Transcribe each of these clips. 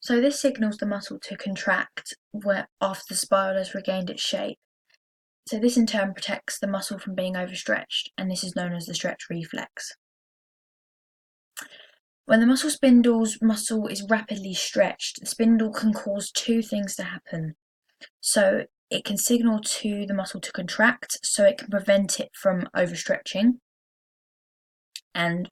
So this signals the muscle to contract after the spiral has regained its shape. So this in turn protects the muscle from being overstretched, and this is known as the stretch reflex. When the muscle is rapidly stretched, the spindle can cause two things to happen. So it can signal to the muscle to contract, so it can prevent it from overstretching and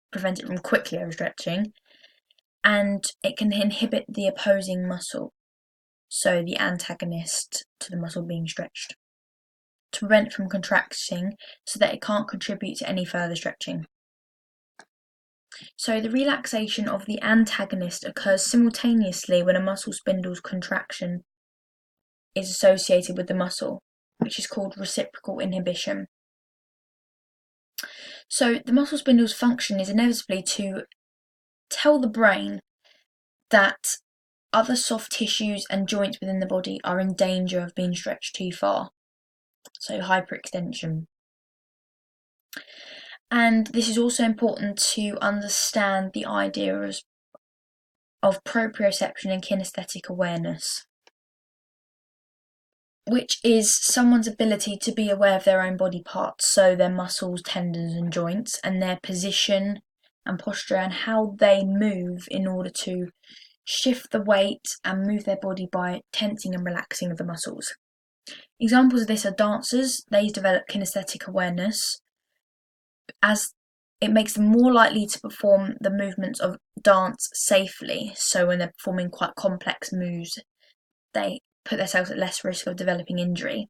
prevent it from quickly overstretching, and it can inhibit the opposing muscle, so the antagonist to the muscle being stretched, to prevent it from contracting so that it can't contribute to any further stretching. So the relaxation of the antagonist occurs simultaneously when a muscle spindle's contraction is associated with the muscle, which is called reciprocal inhibition. So the muscle spindle's function is inevitably to tell the brain that other soft tissues and joints within the body are in danger of being stretched too far, so hyperextension. And this is also important to understand the idea of proprioception and kinesthetic awareness, which is someone's ability to be aware of their own body parts, so their muscles, tendons and joints, and their position and posture and how they move in order to shift the weight and move their body by tensing and relaxing of the muscles. Examples of this are dancers. They develop kinesthetic awareness as it makes them more likely to perform the movements of dance safely. So when they're performing quite complex moves, they put themselves at less risk of developing injury,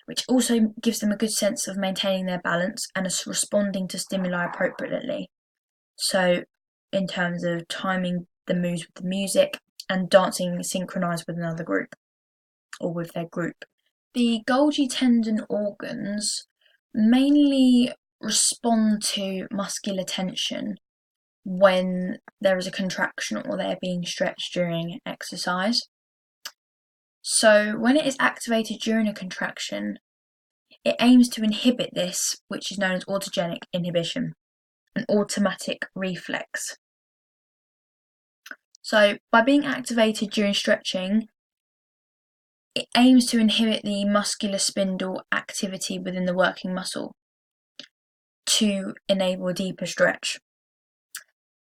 which also gives them a good sense of maintaining their balance and responding to stimuli appropriately. So in terms of timing the moves with the music and dancing synchronized with another group or with their group. The Golgi tendon organs mainly respond to muscular tension when there is a contraction or they're being stretched during exercise. So when it is activated during a contraction, it aims to inhibit this, which is known as autogenic inhibition, an automatic reflex. So by being activated during stretching, it aims to inhibit the muscular spindle activity within the working muscle to enable a deeper stretch.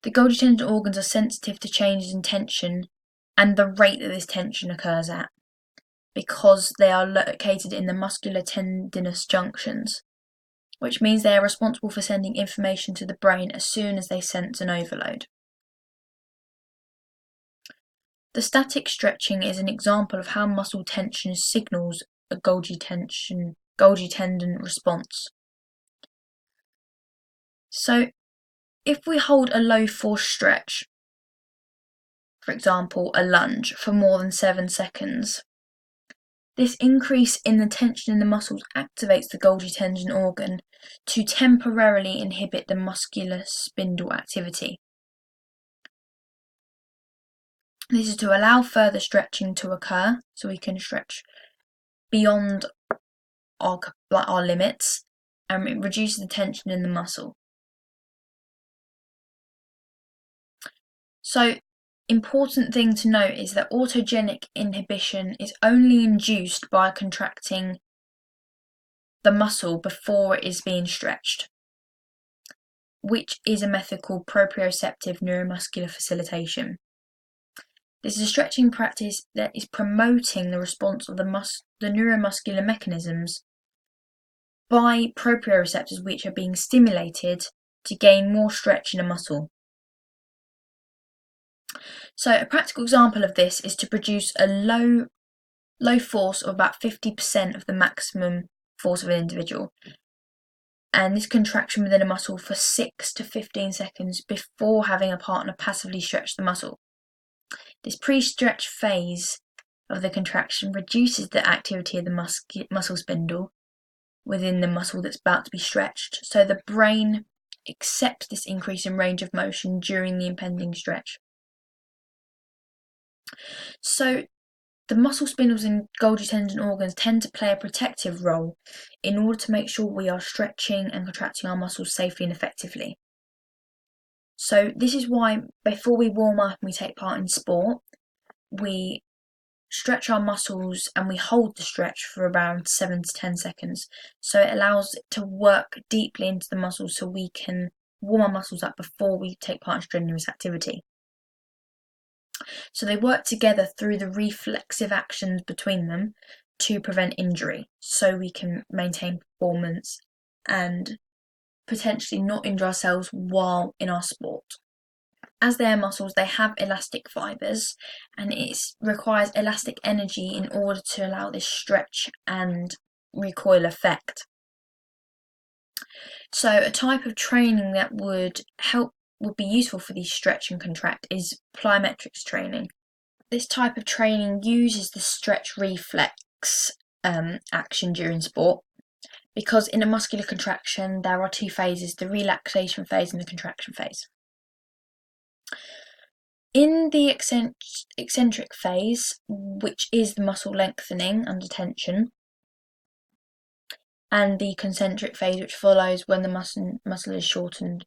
The Golgi tendon organs are sensitive to changes in tension and the rate that this tension occurs at, because they are located in the muscular tendinous junctions, which means they are responsible for sending information to the brain as soon as they sense an overload. The static stretching is an example of how muscle tension signals a Golgi tendon response. So if we hold a low force stretch, for example a lunge, for more than 7 seconds, this increase in the tension in the muscles activates the Golgi tendon organ to temporarily inhibit the muscular spindle activity. This is to allow further stretching to occur, so we can stretch beyond our limits, and it reduces the tension in the muscle. So, important thing to note is that autogenic inhibition is only induced by contracting the muscle before it is being stretched, which is a method called proprioceptive neuromuscular facilitation. This is a stretching practice that is promoting the response of the neuromuscular mechanisms by proprioceptors which are being stimulated to gain more stretch in a muscle. So a practical example of this is to produce a low force of about 50% of the maximum force of an individual, and this contraction within a muscle for 6 to 15 seconds before having a partner passively stretch the muscle. This pre-stretch phase of the contraction reduces the activity of the muscle spindle within the muscle that's about to be stretched, so the brain accepts this increase in range of motion during the impending stretch. So the muscle spindles and Golgi tendon organs tend to play a protective role in order to make sure we are stretching and contracting our muscles safely and effectively. So this is why before we warm up and we take part in sport, we stretch our muscles and we hold the stretch for around 7 to 10 seconds. So it allows it to work deeply into the muscles so we can warm our muscles up before we take part in strenuous activity. So they work together through the reflexive actions between them to prevent injury, so we can maintain performance and potentially not injure ourselves while in our sport. As they are muscles, they have elastic fibres, and it requires elastic energy in order to allow this stretch and recoil effect. So a type of training that would be useful for these stretch and contract is plyometrics training. This type of training uses the stretch reflex action during sport, because in a muscular contraction there are two phases, the relaxation phase and the contraction phase. In the eccentric phase, which is the muscle lengthening under tension, and the concentric phase, which follows when the muscle is shortened.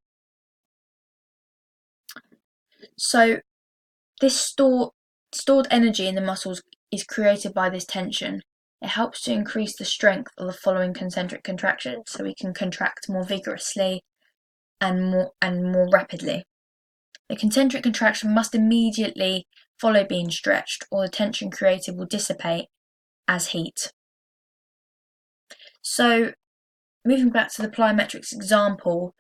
So this stored energy in the muscles is created by this tension. It helps to increase the strength of the following concentric contraction, so we can contract more vigorously and more rapidly. The concentric contraction must immediately follow being stretched, or the tension created will dissipate as heat. So, moving back to the plyometrics example,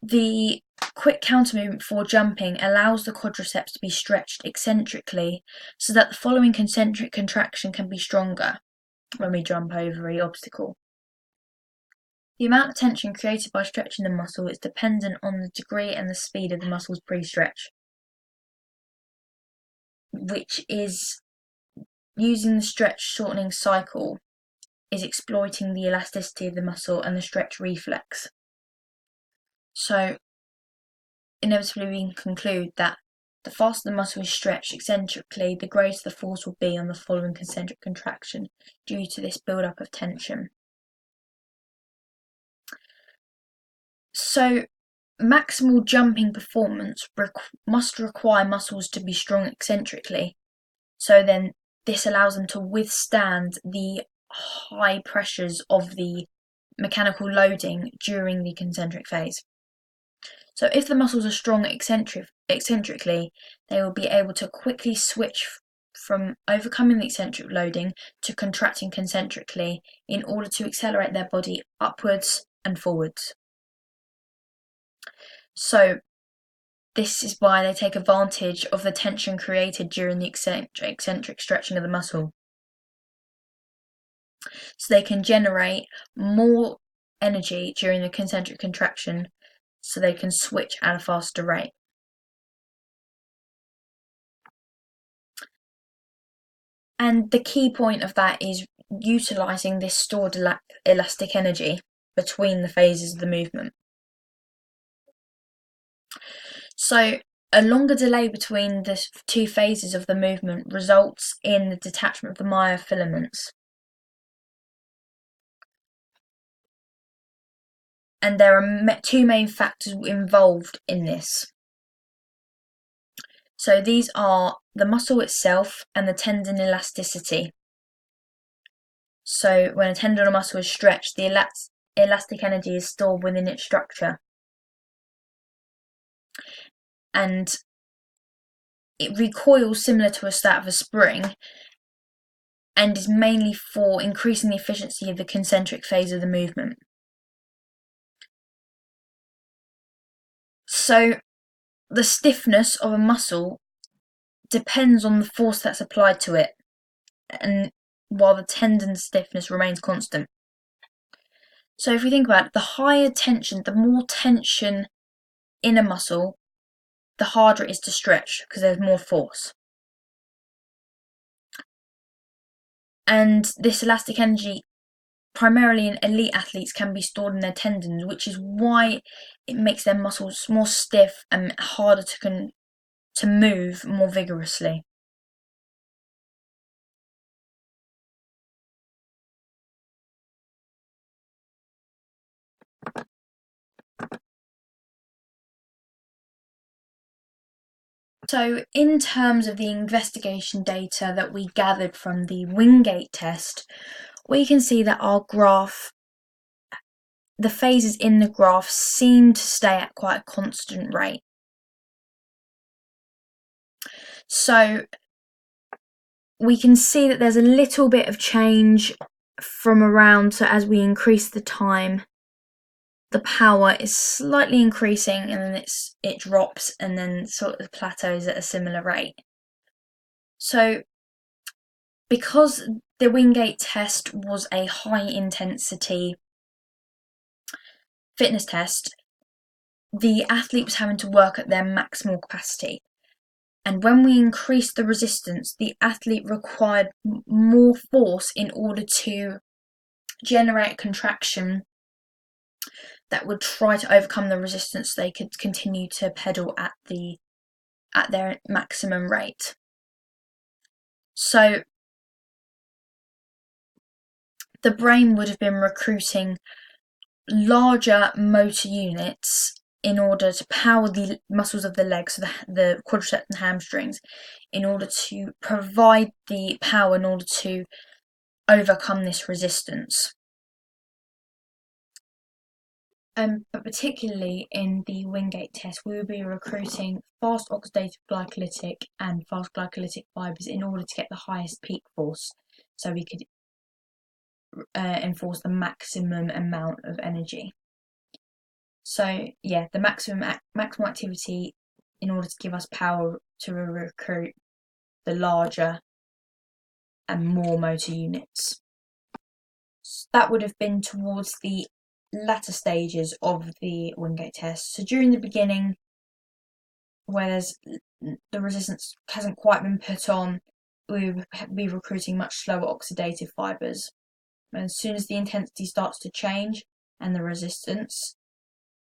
the quick counter movement before jumping allows the quadriceps to be stretched eccentrically so that the following concentric contraction can be stronger when we jump over the obstacle. The amount of tension created by stretching the muscle is dependent on the degree and the speed of the muscle's pre-stretch, which is using the stretch shortening cycle is exploiting the elasticity of the muscle and the stretch reflex. So inevitably we can conclude that the faster the muscle is stretched eccentrically, the greater the force will be on the following concentric contraction due to this build-up of tension. So maximal jumping performance must require muscles to be strong eccentrically. So then this allows them to withstand the high pressures of the mechanical loading during the concentric phase. So if the muscles are strong eccentrically, they will be able to quickly switch from overcoming the eccentric loading to contracting concentrically in order to accelerate their body upwards and forwards. So this is why they take advantage of the tension created during the eccentric stretching of the muscle. So they can generate more energy during the concentric contraction, so they can switch at a faster rate. And the key point of that is utilising this stored elastic energy between the phases of the movement. So a longer delay between the two phases of the movement results in the detachment of the myofilaments. And there are two main factors involved in this. So these are the muscle itself and the tendon elasticity. So when a tendon or muscle is stretched, the elastic energy is stored within its structure. And it recoils similar to that of a spring, and is mainly for increasing the efficiency of the concentric phase of the movement. So the stiffness of a muscle depends on the force that's applied to it, and while the tendon stiffness remains constant. So if we think about it, the higher tension, the more tension in a muscle, the harder it is to stretch because there's more force. And this elastic energy, primarily in elite athletes, can be stored in their tendons, which is why it makes their muscles more stiff and harder to move more vigorously. So in terms of the investigation data that we gathered from the Wingate test, we can see that our graph, the phases in the graph seem to stay at quite a constant rate. So we can see that there's a little bit of change from around, so as we increase the time, the power is slightly increasing and then it drops and then sort of plateaus at a similar rate. So because the Wingate test was a high intensity fitness test, the athlete was having to work at their maximal capacity. And when we increased the resistance, the athlete required more force in order to generate contraction that would try to overcome the resistance so they could continue to pedal at their maximum rate. So the brain would have been recruiting larger motor units in order to power the muscles of the legs, so the quadriceps and hamstrings, in order to provide the power in order to overcome this resistance. But particularly in the Wingate test, we will be recruiting fast oxidative glycolytic and fast glycolytic fibres in order to get the highest peak force, so we could enforce the maximum amount of energy. So yeah, the maximum activity in order to give us power to recruit the larger and more motor units. So that would have been towards the latter stages of the Wingate test. So during the beginning, where the resistance hasn't quite been put on, we would be recruiting much slower oxidative fibres. And as soon as the intensity starts to change and the resistance,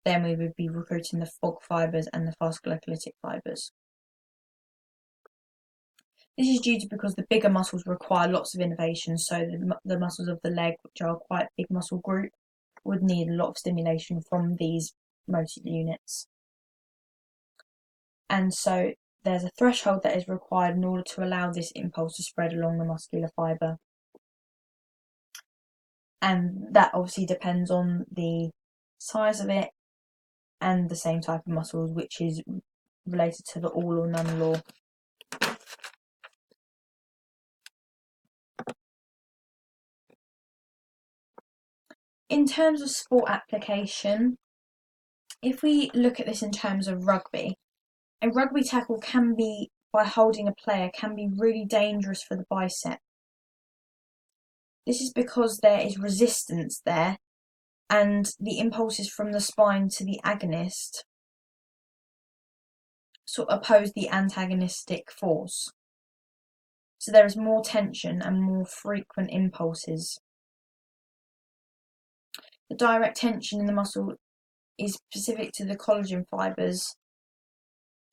then we would be recruiting the fog fibres and the fast glycolytic fibres. This is due to because the bigger muscles require lots of innervation, so the muscles of the leg, which are quite a big muscle group, would need a lot of stimulation from these motor units. And so there's a threshold that is required in order to allow this impulse to spread along the muscular fibre. And that obviously depends on the size of it and the same type of muscles, which is related to the all or none law. In terms of sport application, if we look at this in terms of rugby, a rugby tackle can be, by holding a player, can be really dangerous for the bicep. This is because there is resistance there, and the impulses from the spine to the agonist sort of oppose the antagonistic force. So there is more tension and more frequent impulses. The direct tension in the muscle is specific to the collagen fibres,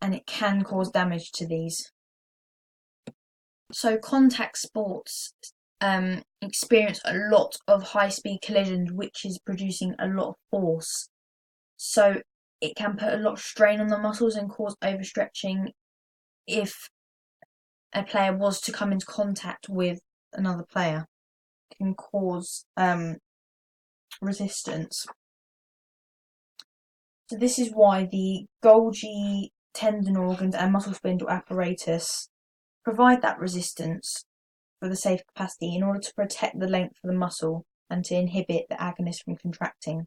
and it can cause damage to these. So contact sports experience a lot of high-speed collisions, which is producing a lot of force. So it can put a lot of strain on the muscles and cause overstretching if a player was to come into contact with another player. It can cause resistance. So this is why the Golgi tendon organs and muscle spindle apparatus provide that resistance for the safe capacity in order to protect the length of the muscle and to inhibit the agonist from contracting.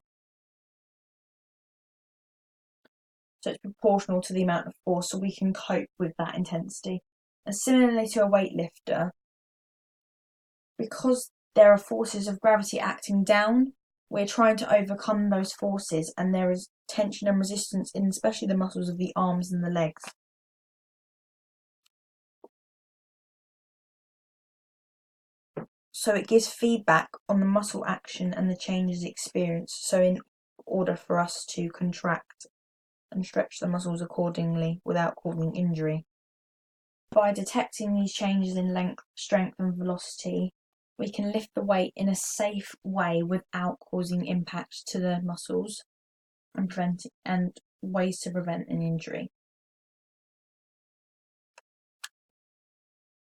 So it's proportional to the amount of force, so we can cope with that intensity. And similarly to a weightlifter, because there are forces of gravity acting down, we're trying to overcome those forces, and there is tension and resistance in especially the muscles of the arms and the legs. So it gives feedback on the muscle action and the changes experienced, so in order for us to contract and stretch the muscles accordingly without causing injury. By detecting these changes in length, strength and velocity, we can lift the weight in a safe way without causing impact to the muscles and ways to prevent an injury.